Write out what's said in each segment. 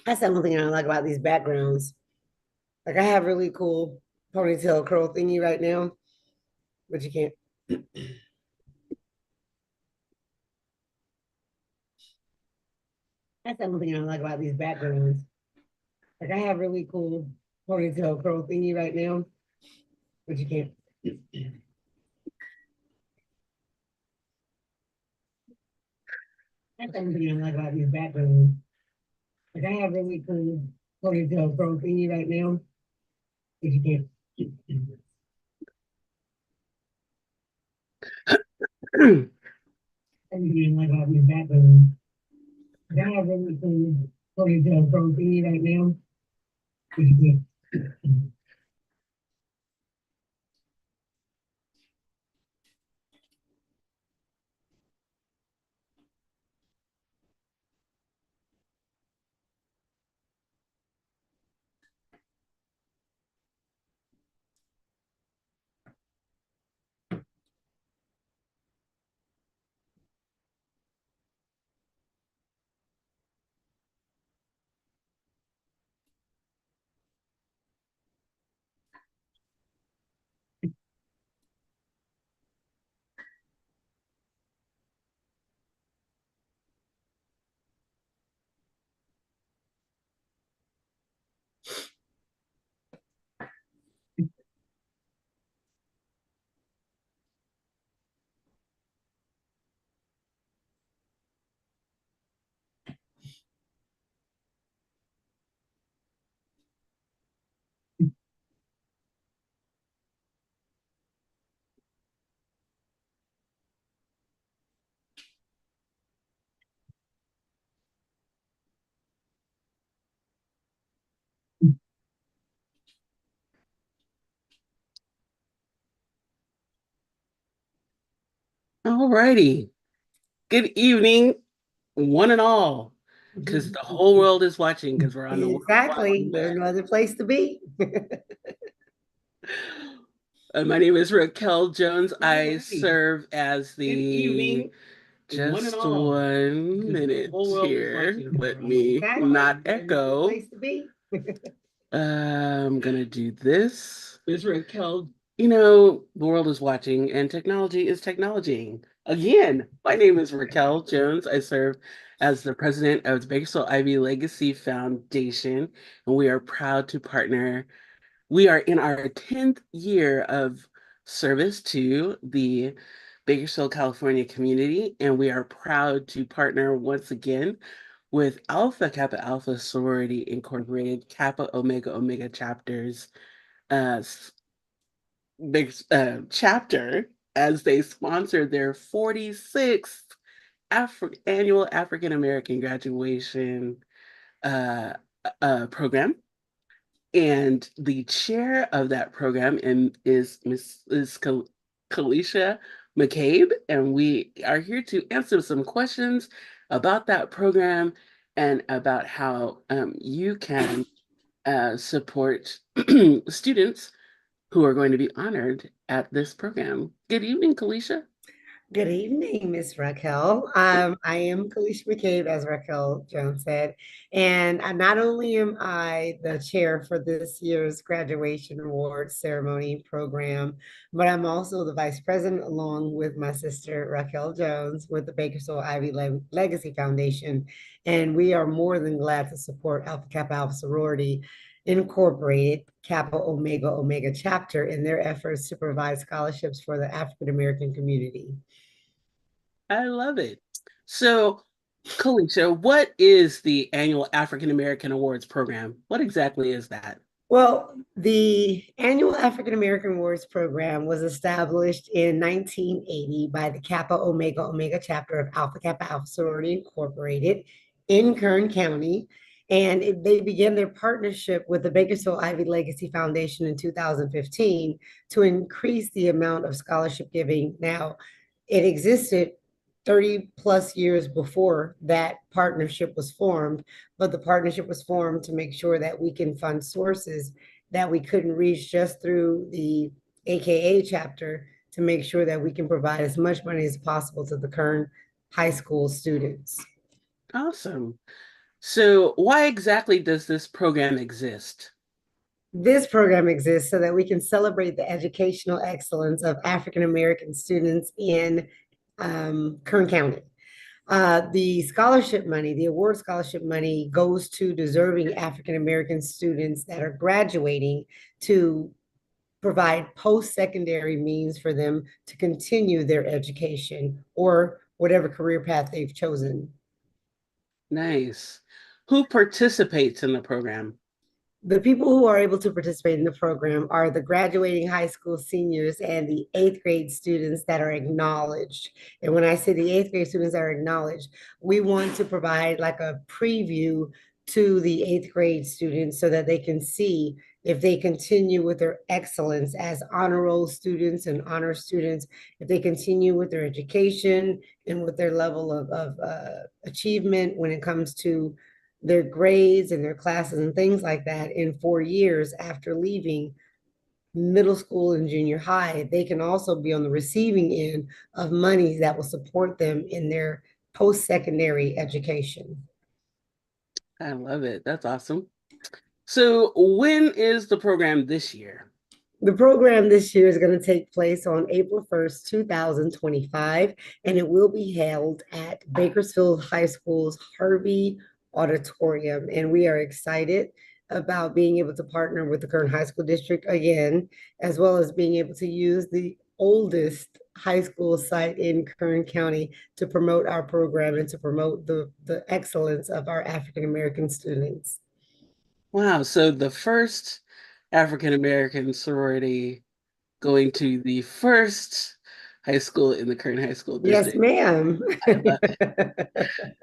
That's the one thing I don't like about these backgrounds. Like I have really cool ponytail curl thingy right now, but you can't. That's the one thing I don't like about these backgrounds. Like I have really cool ponytail curl thingy right now, but you can't. That's the one thing I don't like about these backgrounds. Like I have really cool ponytail curl thingy right now, but you can't. That's the one thing I don't like about these backgrounds. Like I have really cool ponytail curl thingy right now, but you can't. All righty. Good evening, one and all, because the whole world is watching because we're on the Worldwide Exactly. There's Web. no other place to be. My name is Raquel Jones. I Alrighty. serve as Good the evening, one and just all. 1 minute Whole world is here. watching. Let me Exactly. not There's no other echo. place to be. I'm gonna do this. Miss Raquel. The world is watching and technology is technologying. Again, my name is Raquel Jones. I serve as the president of the Bakersfield Ivy Legacy Foundation, and we are proud to partner. We are in our 10th year of service to the Bakersfield, California community, and we are proud to partner once again with Alpha Kappa Alpha Sorority Incorporated, Kappa Omega Omega chapters, uh, big chapter as they sponsor their 46th annual African American graduation uh, program. And the chair of that program is Kalisha McCabe, and we are here to answer some questions about that program and about how you can support students who are going to be honored at this program. Good evening, Kalisha. Good evening, Miss Raquel. I am Kalisha McCabe, as Raquel Jones said, and not only am I the chair for this year's graduation award ceremony program, but I'm also the vice president, along with my sister Raquel Jones, with the Bakersfield Ivy Legacy Foundation, and we are more than glad to support Alpha Kappa Alpha Sorority Incorporated, Kappa Omega Omega chapter in their efforts to provide scholarships for the African American community. I love it. So, Kalisha, what is the annual African American Awards program? What exactly is that? Well, the annual African American Awards program was established in 1980 by the Kappa Omega Omega chapter of Alpha Kappa Alpha Sorority Incorporated in Kern County. And they began their partnership with the Bakersfield Ivy Legacy Foundation in 2015 to increase the amount of scholarship giving. Now, it existed 30 plus years before that partnership was formed, but the partnership was formed to make sure that we can fund sources that we couldn't reach just through the AKA chapter, to make sure that we can provide as much money as possible to the current high school students. Awesome. So why exactly does this program exist? This program exists so that we can celebrate the educational excellence of African American students in Kern County. The scholarship money, the award scholarship money, goes to deserving African American students that are graduating to provide post secondary means for them to continue their education or whatever career path they've chosen. Nice. Who participates in the program? The people who are able to participate in the program are the graduating high school seniors and the eighth grade students that are acknowledged. And when I say the eighth grade students that are acknowledged, we want to provide like a preview to the eighth grade students so that they can see if they continue with their excellence as honor roll students and honor students, if they continue with their education and with their level of achievement when it comes to their grades and their classes and things like that in 4 years after leaving middle school and junior high, they can also be on the receiving end of money that will support them in their post-secondary education. I love it. That's awesome. So when is the program this year? The program this year is going to take place on April 1st, 2025, and it will be held at Bakersfield High School's Harvey Auditorium. And we are excited about being able to partner with the Kern High School District again, as well as being able to use the oldest high school site in Kern County to promote our program and to promote the excellence of our African American students. Wow, so the first African American sorority going to the first high school in the Kern High School Yes, District. ma'am. I love it.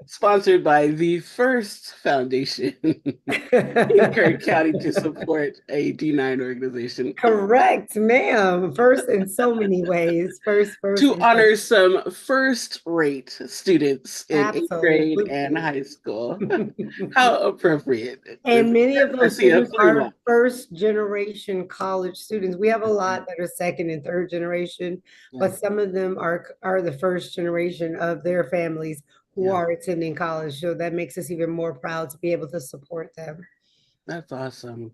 Sponsored by the first foundation in Kern County to support a D9 organization. Correct, ma'am. First in so many ways. First To in so honor some first-rate students in eighth grade and absolutely. high school. How appropriate. And many of those Garcia students through are line. first generation college students. We have a lot that are second and third generation, Yeah, but some of them are the first generation of their families who yeah, are attending college. So that makes us even more proud to be able to support them. that's awesome.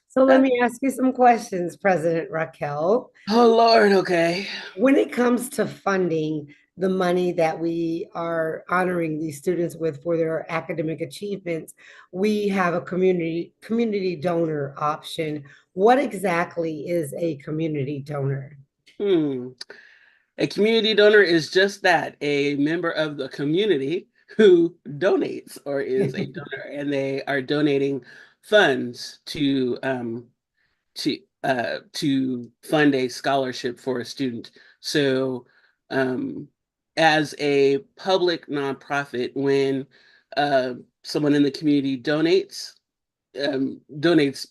So let That, me ask you some questions, President Raquel. oh Lord, okay. When it comes to funding the money that we are honoring these students with for their academic achievements, we have a community donor option. What exactly is a community donor? Hmm. A community donor is just that, a member of the community who donates or is a donor, and they are donating funds to fund a scholarship for a student. So, um, as a public nonprofit, when someone in the community donates,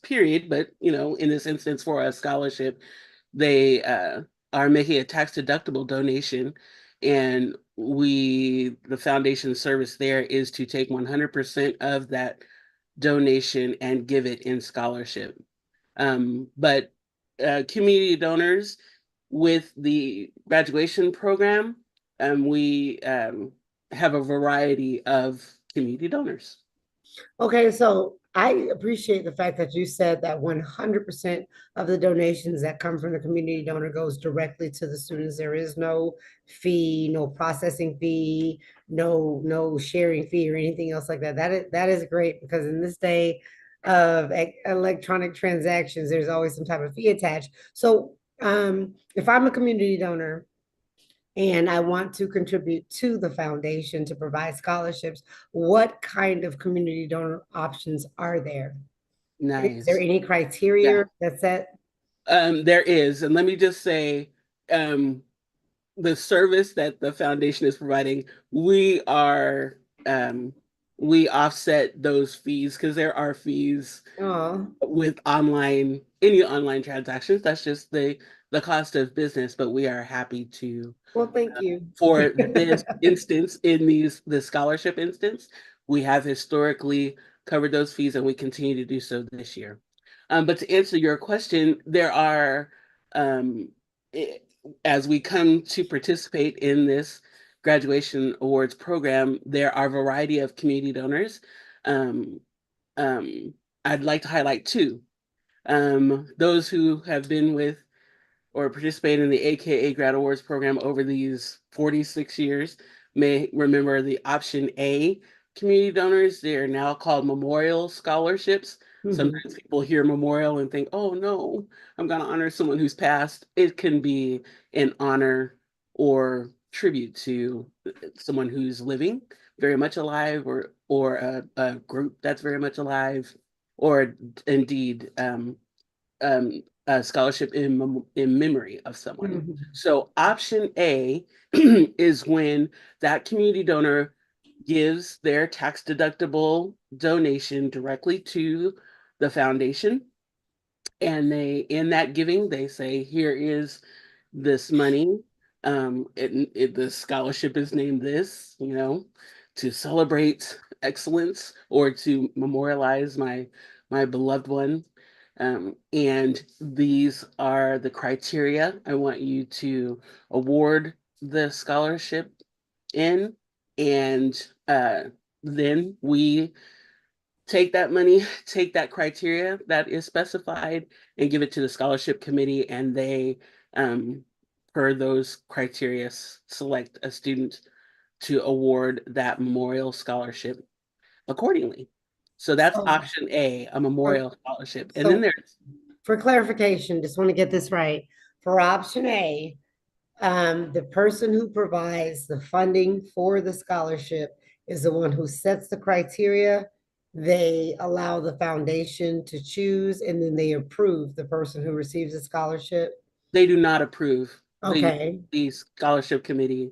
period, but in this instance for a scholarship, they are making a tax deductible donation, and the foundation service there is to take 100% of that donation and give it in scholarship. But community donors with the graduation program, we have a variety of community donors. Okay, so I appreciate the fact that you said that 100% of the donations that come from the community donor goes directly to the students. There is no fee, no processing fee, no sharing fee or anything else like that. That is great because in this day of electronic transactions, there's always some type of fee attached. So if I'm a community donor and I want to contribute to the foundation to provide scholarships, what kind of community donor options are there? Is there Nice. any Yeah. criteria that's set? There is, and let me just say, um, the service that the foundation is providing, um, we offset those fees because there are fees Oh, with any online transactions. That's just the cost of business, but we are happy to, well, thank you. for this instance, in the scholarship instance, we have historically covered those fees and we continue to do so this year. But to answer your question, there are, um, i- as we come to participate in this graduation awards program, there are a variety of community donors. Um, I'd like to highlight two. Those who have been with or participated in the AKA Grad Awards program over these 46 years may remember the option A community donors. They are now called memorial scholarships. Mhm. Sometimes people hear memorial and think, oh no, I'm going to honor someone who's passed. It can be an honor or tribute to someone who's living, very much alive, or a group that's very much alive, or indeed a scholarship in memory of someone. Mhm. So option A is when that community donor gives their tax deductible donation directly to the foundation, and they, in that giving, they say, here is this money. The scholarship is named this, to celebrate excellence or to memorialize my beloved one. And these are the criteria I want you to award the scholarship in. And then we take that money, take that criteria that is specified, and give it to the scholarship committee, and they, per those criteria, select a student to award that memorial scholarship accordingly. So that's So, option A for, memorial scholarship. And then so there's for clarification, just want to get this right. For option A, the person who provides the funding for the scholarship is the one who sets the criteria. They allow the foundation to choose, and then they approve the person who receives the scholarship. they do not approve. Okay, The scholarship committee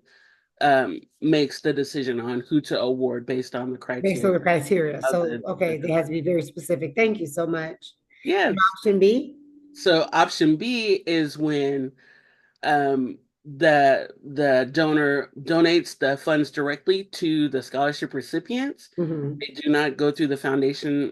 makes the decision on who to award based on the based on criteria the criteria. of So, okay, they have to be very specific. Thank you so much. And yes. option B? So option B is when the donor donates the funds directly to the scholarship recipients. Mhm. They do not go through the foundation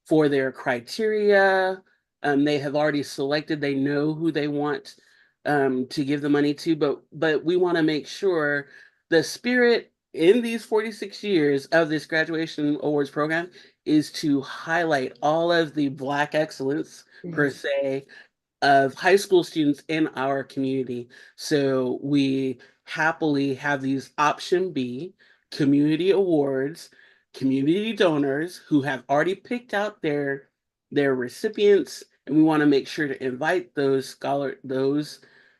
for their criteria. They have already selected, they know who they want to give the money to, but we want to make sure the spirit in these 46 years of this graduation awards program is to highlight all of the Black excellence per Yes. se of high school students in our community. So we happily have these option B community awards, community donors who have already picked out their recipients, and we want to make sure to invite those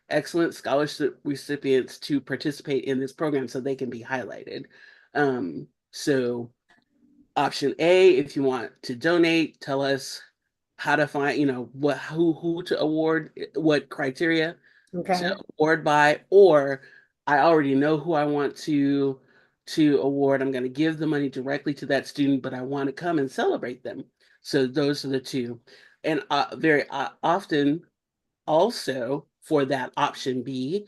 excellent scholarship recipients to participate in this program so they can be highlighted. So option A, if you want to donate, tell us how to find, what who to award, what criteria to Okay. award by, or I already know who I want to award. I'm going to give the money directly to that student, but I want to come and celebrate them. So those are the two. And very often also for that option B,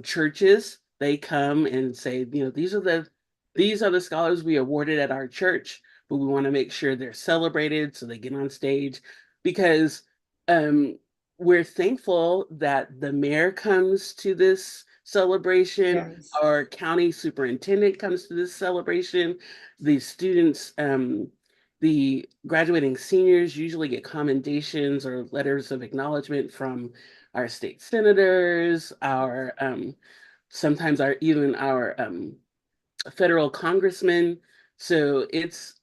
churches, they come and say, these are the scholars we awarded at our church, but we want to make sure they're celebrated, so they get on stage because um, we're thankful that the mayor comes to this celebration, Yes. our county superintendent comes to this celebration, the students, the graduating seniors usually get commendations or letters of acknowledgement from our state senators, our sometimes our federal congressmen. So it's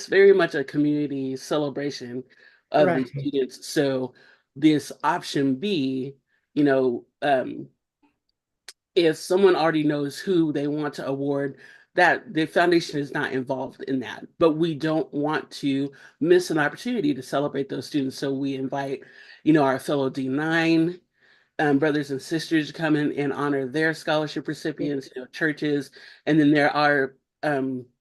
very much a community celebration of the Right. students. So this option B, you know, if someone already knows who they want to award, that the foundation is not involved in that. But we don't want to miss an opportunity to celebrate those students. So we invite, our fellow D9 brothers and sisters to come in and honor their scholarship recipients, churches, and then there are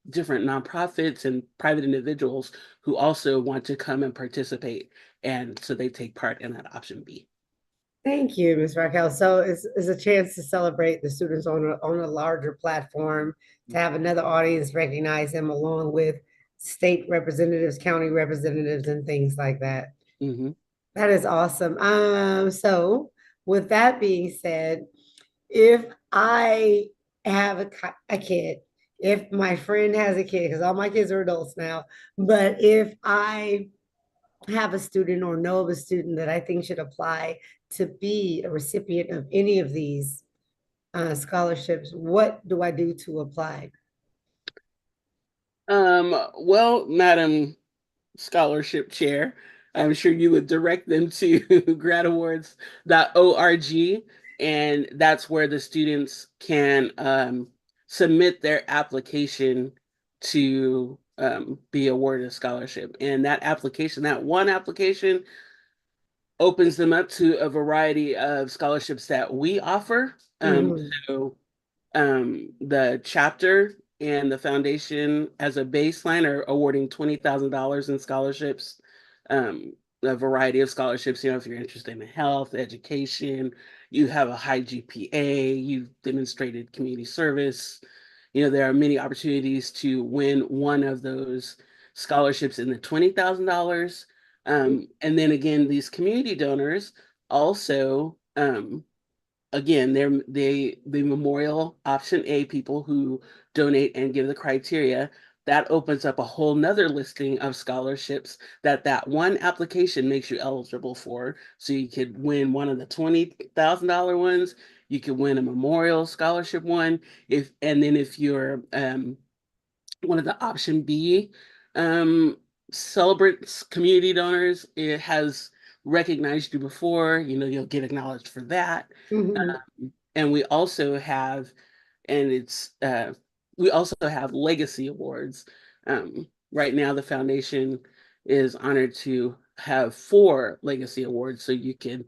different nonprofits and private individuals who also want to come and participate. And so they take part in that option B. Thank you, Ms. Raquel. So it's a chance to celebrate the students on a larger platform, to have another audience recognize them along with state representatives, county representatives, and things like that. Mhm. That is awesome. So with that being said, if I have a kid if my friend has a kid, because all my kids are adults now, but if I have a student or know of a student that I think should apply to be a recipient of any of these scholarships, what do I do to apply? Well, Madam Scholarship Chair, I'm sure you would direct them to gradawards.org, and that's where the students can submit their application to be awarded a scholarship. And that application, that one application, opens them up to a variety of scholarships that we offer. Mhm. So the chapter and the foundation as a baseline are awarding $20,000 in scholarships, a variety of scholarships. You know, if you're interested in health, education, you have a high GPA, you've demonstrated community service. You know, there are many opportunities to win one of those scholarships in the $20,000. And then again, these community donors also again, the memorial option A people who donate and give the criteria, that opens up a whole nother listing of scholarships that one application makes you eligible for. So you could win one of the $20,000 ones, you could win a memorial scholarship one, if and then if you're one of the option B celebrants community donors, it has recognized you before, you know, you'll get acknowledged for that. Mhm. And we also have, and it's we also have legacy awards. Right now, the foundation is honored to have 4 legacy awards. So you can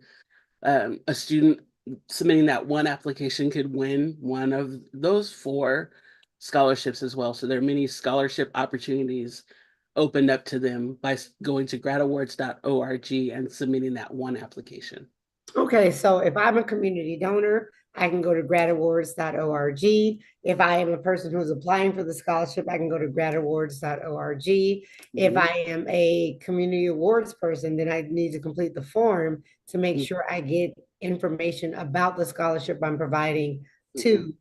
a student submitting that one application could win one of those 4 scholarships as well. So there are many scholarship opportunities opened up to them by going to gradawards.org and submitting that one application. Okay, so if I'm a community donor, I can go to gradawards.org. If I am a person who's applying for the scholarship, I can go to gradawards.org. If Mhm. I am a community awards person, then I need to complete the form to make Mhm. sure I get information about the scholarship I'm providing Mhm. to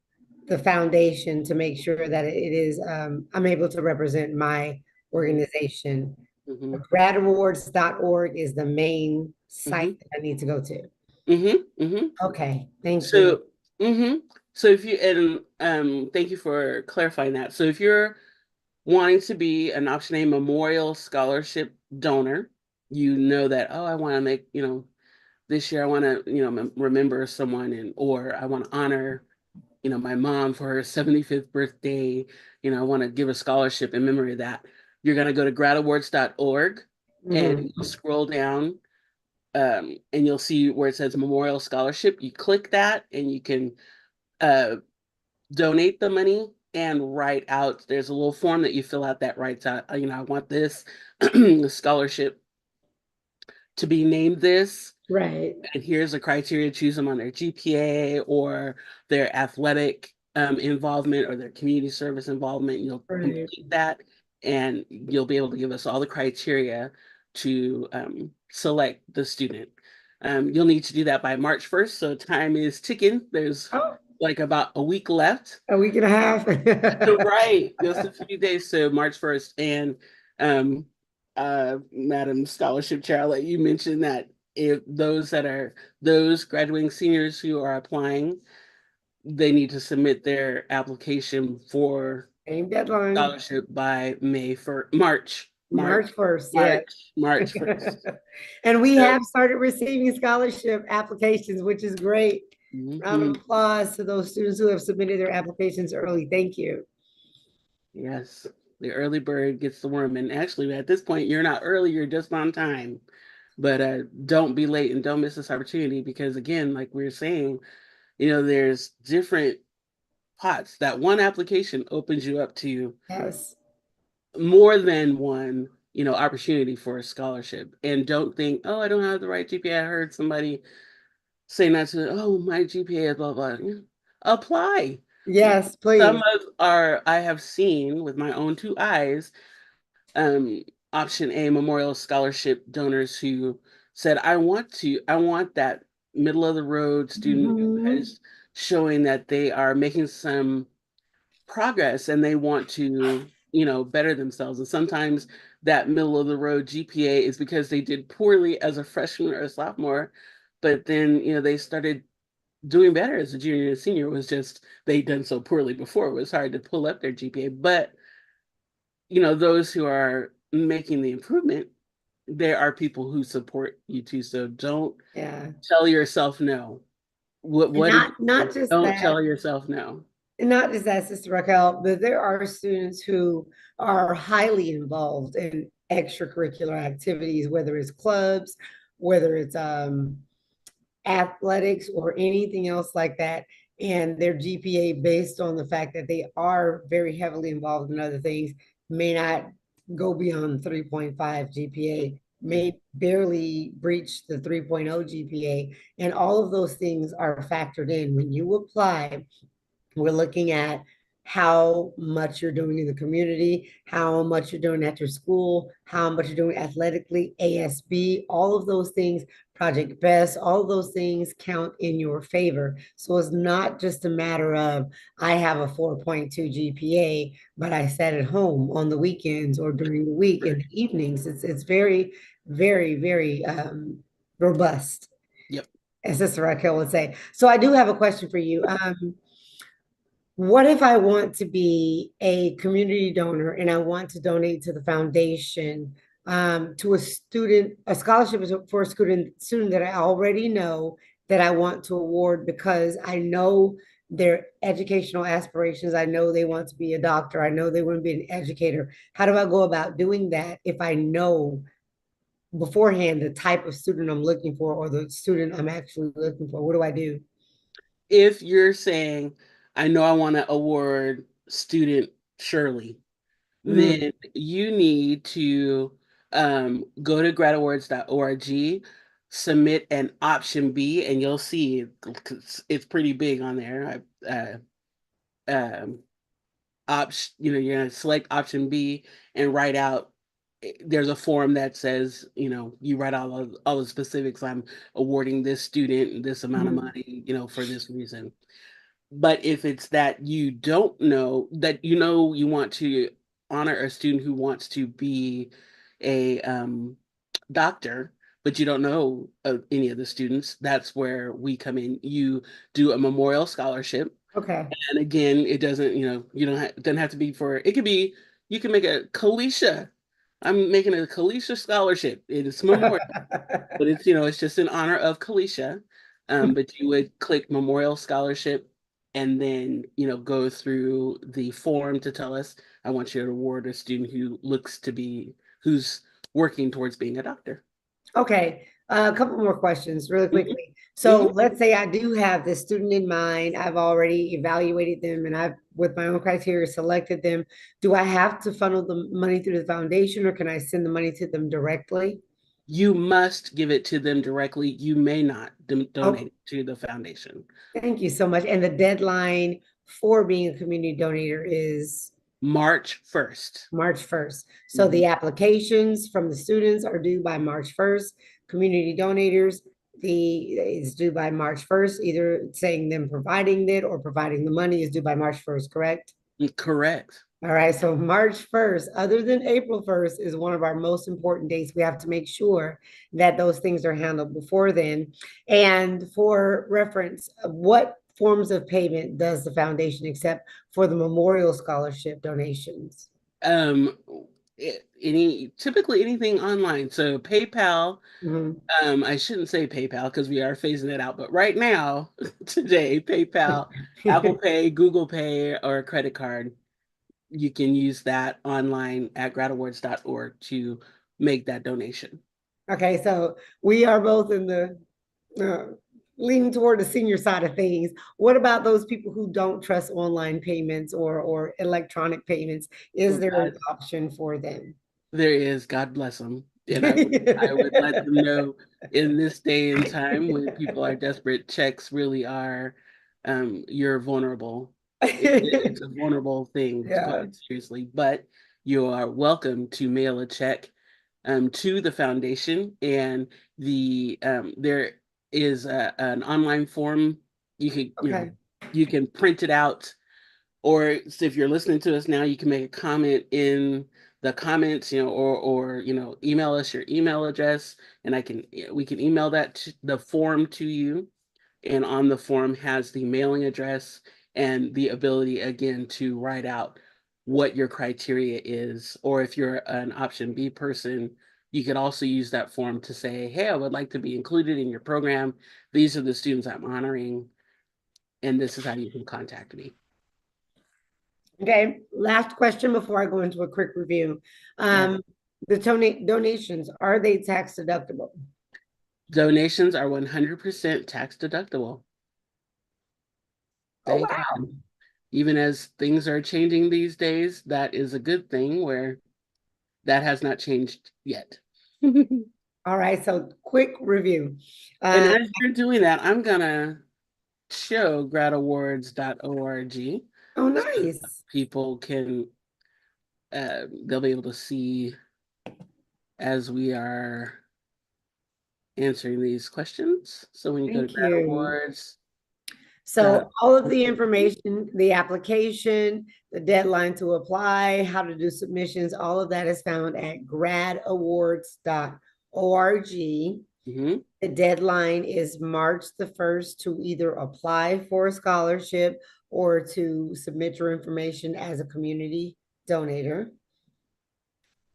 the foundation to make sure that it is I'm able to represent my organization. Mhm. Gradawards.org is the main site Mhm. that I need to go to. Mhm. Mhm. Okay, thank you. So, so if you and thank you for clarifying that. So if you're wanting to be an Option A Memorial Scholarship donor, you know that, oh, I want to make, you know, this year I want to, you know, remember someone, and or I want to honor, you know, my mom for her 75th birthday, you know, I want to give a scholarship in memory of that. You're going to go to gradawards.org and Mhm. you scroll down, and you'll see where it says Memorial Scholarship. You click that and you can uh, donate the money and write out. There's a little form that you fill out that writes out, you know, I want this scholarship to be named this, Right, and here's the criteria. Choose them on their GPA or their athletic involvement or their community service involvement. You'll right. complete that, and you'll be able to give us all the criteria to select the student. You'll need to do that by March 1st, so time is ticking. There's Oh, like about a week left. a week and a half. Right, just a few days to March 1st. And um Madam Scholarship Chair, I'll let you mention that if those graduating seniors who are applying, they need to submit their application for Same deadline, scholarship by May 1st, March, March March, 1st, yeah. March, March 1st. And we So, have started receiving scholarship applications, which is great. Round of mhm, applause to those students who have submitted their applications early. Thank you. yes, the early bird gets the worm. And actually, at this point, you're not early, you're just on time. But don't be late and don't miss this opportunity, because again, like we were saying, you know, there's different pots. That one application opens you up to Yes. more than one, you know, opportunity for a scholarship. And don't think, oh, I don't have the right GPA. I heard somebody say not to, oh, my GPA is blah blah. Apply. Yes, Some please. of our I have seen with my own 2 eyes, um, option A memorial scholarship donors who said, I want that middle of the road student who Mhm. is showing that they are making some progress and they want to, you know, better themselves. And sometimes that middle of the road GPA is because they did poorly as a freshman or a sophomore, but then, you know, they started doing better as a junior and a senior. It was just they'd done so poorly before. It was hard to pull up their GPA. But, you know, those who are making the improvement, there are people who support you too. So don't Yeah. tell yourself no. And What did you not say? just Don't that, tell yourself no. and not just that, Sister Raquel, but there are students who are highly involved in extracurricular activities, whether it's clubs, whether it's athletics or anything else like that. And their GPA, based on the fact that they are very heavily involved in other things, may not go beyond 3.5 GPA, may barely breach the 3.0 GPA. And all of those things are factored in. When you apply, we're looking at how much you're doing in the community, how much you're doing at your school, how much you're doing athletically, ASB, all of those things, Project Best, all of those things count in your favor. So it's not just a matter of I have a 4.2 GPA, but I sat at home on the weekends or during the week in the evenings. It's very, very, very robust, Yep. as Sister Raquel would say. So I do have a question for you. What if I want to be a community donor and I want to donate to the foundation, to a student, a scholarship is for a student that I already know that I want to award because I know their educational aspirations. I know they want to be a doctor. I know they want to be an educator. How do I go about doing that if I know beforehand the type of student I'm looking for or the student I'm actually looking for? What do I do? If you're saying, I know I want to award student Shirley, Mhm. then you need to go to gradawards.org, submit an option B, and you'll see it's pretty big on there. You know, you're gonna select option B and write out. There's a form that says, you know, you write all the specifics. I'm awarding this student this amount of Mhm. money, you know, for this reason. But if it's that you don't know, that you know you want to honor a student who wants to be a doctor, but you don't know any of the students, that's where we come in. You do a memorial scholarship. Okay. And again, it doesn't, you know, you don't it doesn't have to be for, it could be, you can make a Kalisha. I'm making a Kalisha scholarship. It's memorial, but it's, you know, it's just in honor of Kalisha. But you would click Memorial Scholarship and then, you know, go through the form to tell us, I want you to award a student who looks to be, who's working towards being a doctor. Okay, a couple more questions really Mhm, quickly. So mhm. let's say I do have this student in mind. I've already evaluated them and I've, with my own criteria, selected them. Do I have to funnel the money through the foundation or can I send the money to them directly? You must give it to them directly. You may not donate Oh, it to the foundation. thank you so much. And the deadline for being a community donator is March 1st. March 1st. So Mhm. the applications from the students are due by March 1st. Community donators, the is due by March 1st, either saying them providing it or providing the money is due by March 1st, correct? Correct. All right, so March 1st, other than April 1st, is one of our most important dates. We have to make sure that those things are handled before then. And for reference, what forms of payment does the foundation accept for the memorial scholarship donations? Um, any typically anything online. So PayPal, Mhm. I shouldn't say PayPal because we are phasing it out, but right now, today, PayPal, Apple Pay, Google Pay, or a credit card, you can use that online at gradawards.org to make that donation. Okay, so we are both in the uh, leaning toward the senior side of things. What about those people who don't trust online payments or electronic payments? Is Well, there an God, option for them? there is, God bless them. And I would let them know in this day and time when people are desperate, checks really are, you're vulnerable. It's a vulnerable thing, Yeah. quite seriously, but you are welcome to mail a check to the foundation. And there is an online form. You could, you know, Okay. you can print it out or so if you're listening to us now, you can make a comment in the comments, or email us your email address, and we can email the form to you. And on the form has the mailing address and the ability again to write out what your criteria is. Or if you're an option B person, you could also use that form to say, hey, I would like to be included in your program. These are the students I'm honoring, and this is how you can contact me. Okay, last question before I go into a quick review. The donations, are they tax deductible? Donations are 100% tax deductible. Oh, Thank wow. God. Even as things are changing these days, that is a good thing where that has not changed yet. All right, so quick review. And as you're doing that, I'm gonna show gradawards.org. Oh, nice. So people can they'll be able to see as we are answering these questions. So when you go to Grad Awards. So all of the information, the application, the deadline to apply, how to do submissions, all of that is found at gradawards.org. The deadline is March the 1st to either apply for a scholarship or to submit your information as a community donator.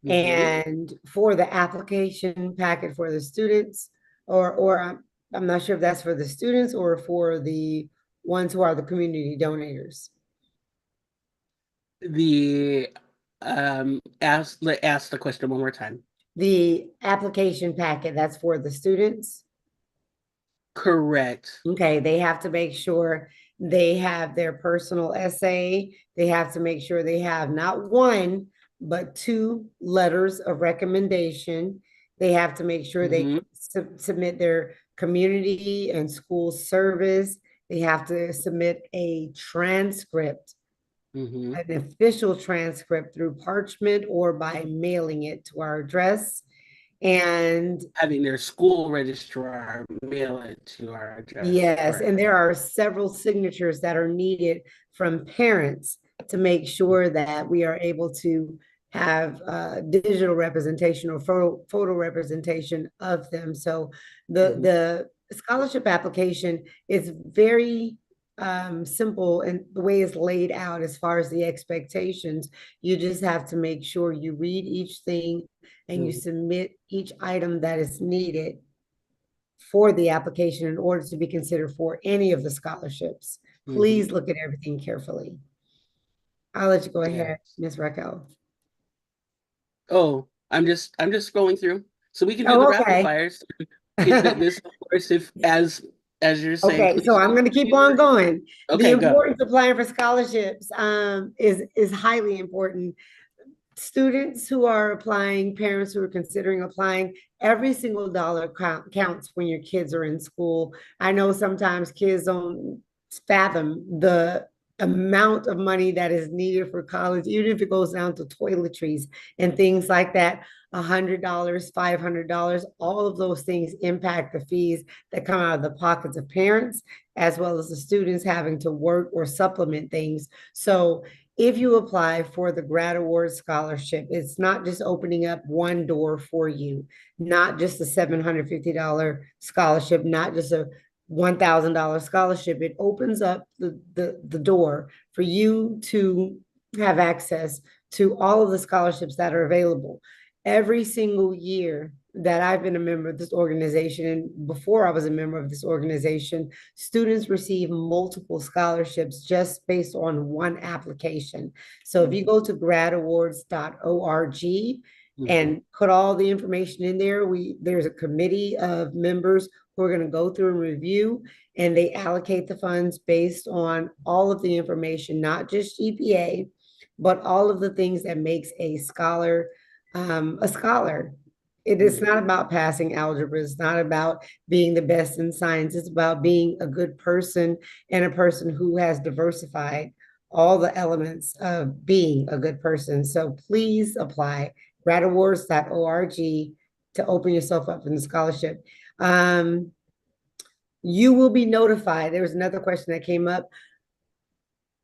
And for the application packet for the students, or I'm not sure if that's for the students or for the ones who are the community donators. Ask the question one more time. The application packet, that's for the students? Correct. Okay, they have to make sure they have their personal essay. They have to make sure they have not one, but 2 letters of recommendation. They have to make sure they submit their community and school service. They have to submit a transcript, an official transcript through parchment or by mailing it to our address. And having their school registrar mail it to our address. Yes, and there are several signatures that are needed from parents to make sure that we are able to have digital representation or photo representation of them. So the scholarship application is very simple, and the way it's laid out as far as the expectations. You just have to make sure you read each thing and you submit each item that is needed for the application in order to be considered for any of the scholarships. Please look at everything carefully. I'll let you go ahead, Ms. Raquel. Oh, I'm just scrolling through. So we can do the rapid fires. This, of course, as you're saying. Okay, so I'm going to keep on going. Okay, the importance of applying for scholarships is highly important. Students who are applying, parents who are considering applying, every single dollar counts when your kids are in school. I know sometimes kids don't fathom the amount of money that is needed for college, even if it goes down to toiletries and things like that. $100, $500, all of those things impact the fees that come out of the pockets of parents, as well as the students having to work or supplement things. So if you apply for the Grad Award Scholarship, it's not just opening up one door for you, not just a $750 scholarship, not just a $1,000 scholarship. It opens up the door for you to have access to all of the scholarships that are available. Every single year that I've been a member of this organization, and before I was a member of this organization, students receive multiple scholarships just based on one application. So if you go to gradawards.org and put all the information in there, there's a committee of members who are going to go through and review, and they allocate the funds based on all of the information, not just GPA, but all of the things that makes a scholar a scholar. It is not about passing algebra. It's not about being the best in science. It's about being a good person and a person who has diversified all the elements of being a good person. So please apply gradawards.org to open yourself up in the scholarship. You will be notified. There was another question that came up.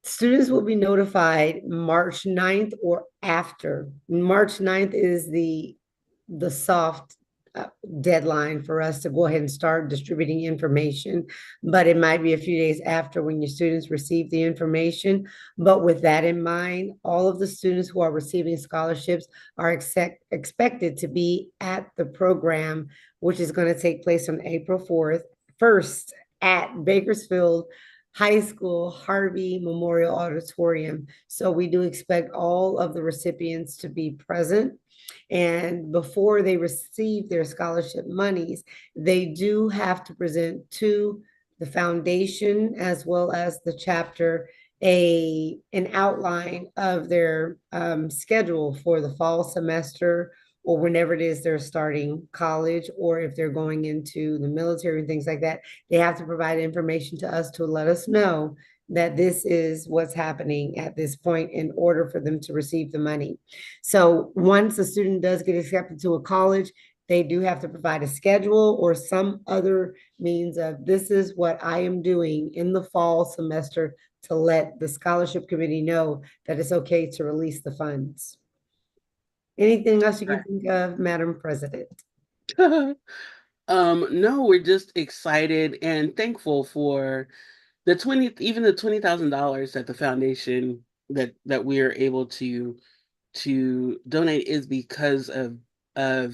Students will be notified March 9th or after. March 9th is the soft uh, deadline for us to go ahead and start distributing information, but it might be a few days after when your students receive the information. But with that in mind, all of the students who are receiving scholarships are expected to be at the program, which is going to take place on April 4th, 1st at Bakersfield High School Harvey Memorial Auditorium. So we do expect all of the recipients to be present. And before they receive their scholarship monies, they do have to present to the foundation as well as the chapter an outline of their schedule for the fall semester or whenever it is they're starting college, or if they're going into the military and things like that. They have to provide information to us to let us know that this is what's happening at this point in order for them to receive the money. So once a student does get accepted to a college, they do have to provide a schedule or some other means of this is what I am doing in the fall semester to let the scholarship committee know that it's okay to release the funds. Anything else you can think of, Madam President? No, we're just excited and thankful for even the $20,000 that the foundation that we are able to donate is because of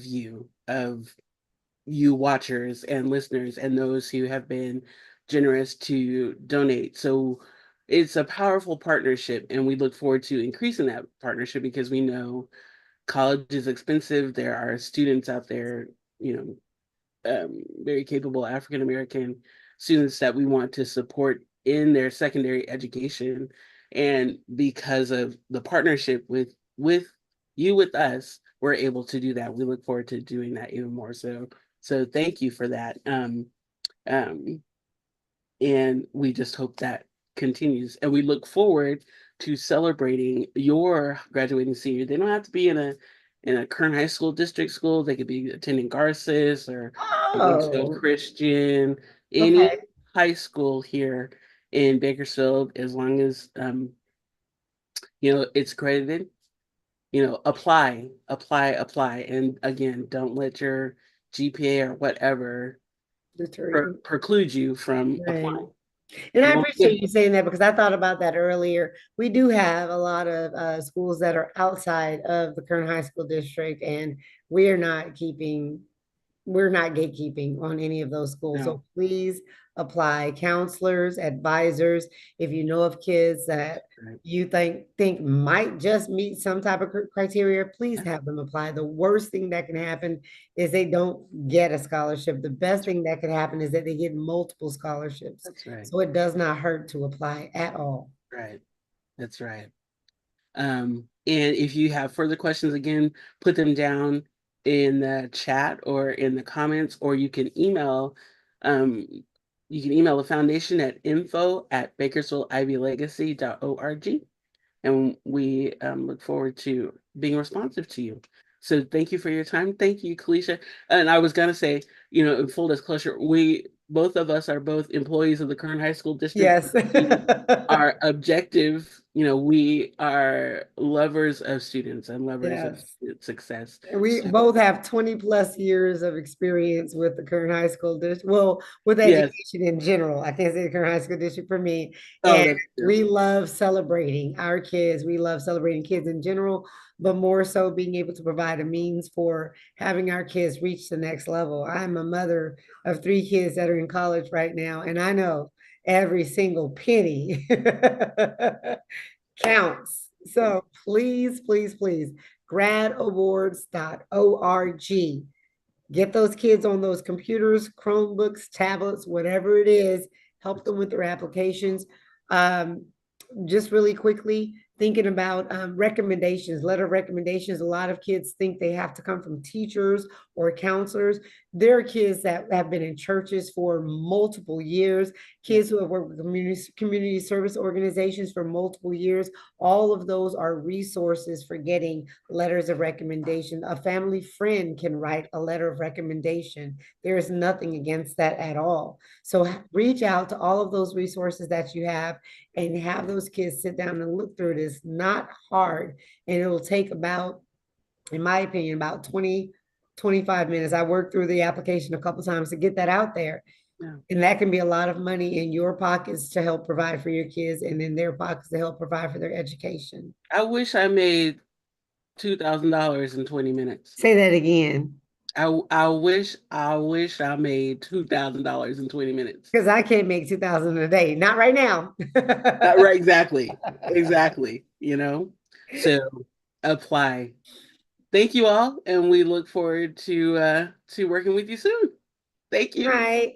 you watchers and listeners and those who have been generous to donate. So it's a powerful partnership, and we look forward to increasing that partnership because we know college is expensive. There are students out there, very capable African American students that we want to support in their secondary education. And because of the partnership with you with us, we're able to do that. We look forward to doing that even more. So thank you for that. Um, and we just hope that continues. And we look forward to celebrating your graduating senior. They don't have to be in a Kern High School district school. They could be attending Garces or Bakersfield Oh, Christian, any okay. high school here in Bakersfield, as long as it's accredited. Apply, and again, don't let your GPA or whatever Deter you. preclude you from Right. applying. And I You won't get appreciate you saying that because I thought about that earlier. We do have a lot of schools that are outside of the current high school district, and we are not keeping we're not gatekeeping on any of those schools. no. So please apply. Counselors, advisors, if you know of kids that Right. you think might just meet some type of criteria, please Yeah, have them apply. The worst thing that can happen is they don't get a scholarship. The best thing that could happen is that they get multiple scholarships. that's right. So it does not hurt to apply at all. Right. That's right. And if you have further questions, again, put them down in the chat or in the comments, or um, you can email the foundation at info@bakersfieldIvyLegacy.org, and we look forward to being responsive to you. So thank you for your time. Thank you, Kalisha. And I was gonna say, in full disclosure, we both of us are both employees of the Kern High School District. Yes. Our objective, we are lovers of students and lovers of Yes. success. We So both have 20 plus years of experience with the current high school district. Well, with yes. education in general. I can't say the current high school district for me. Oh, And that's true. we love celebrating our kids. We love celebrating kids in general, but more so being able to provide a means for having our kids reach the next level. I'm a mother of 3 kids that are in college right now, and I know every single penny counts. So please, please, please, gradawards.org. Get those kids on those computers, Chromebooks, tablets, whatever it is. Help them with their applications. Um, just really quickly thinking about recommendations, letter of recommendations. A lot of kids think they have to come from teachers or counselors. There are kids that have been in churches for multiple years, kids who have worked with community service organizations for multiple years. All of those are resources for getting letters of recommendation. A family friend can write a letter of recommendation. There is nothing against that at all. So reach out to all of those resources that you have and have those kids sit down and look through it is not hard. And it'll take about, in my opinion, about 20, 25 minutes. I worked through the application a couple times to get that out there. Yeah. And that can be a lot of money in your pockets to help provide for your kids and in their pockets to help provide for their education. I wish I made $2,000 in 20 minutes. Say that again. I wish I made $2,000 in 20 minutes. Because I can't make 2,000 a day. Not right now. Right, exactly. Exactly. So apply. Thank you all, and we look forward to working with you soon. Thank you. Right.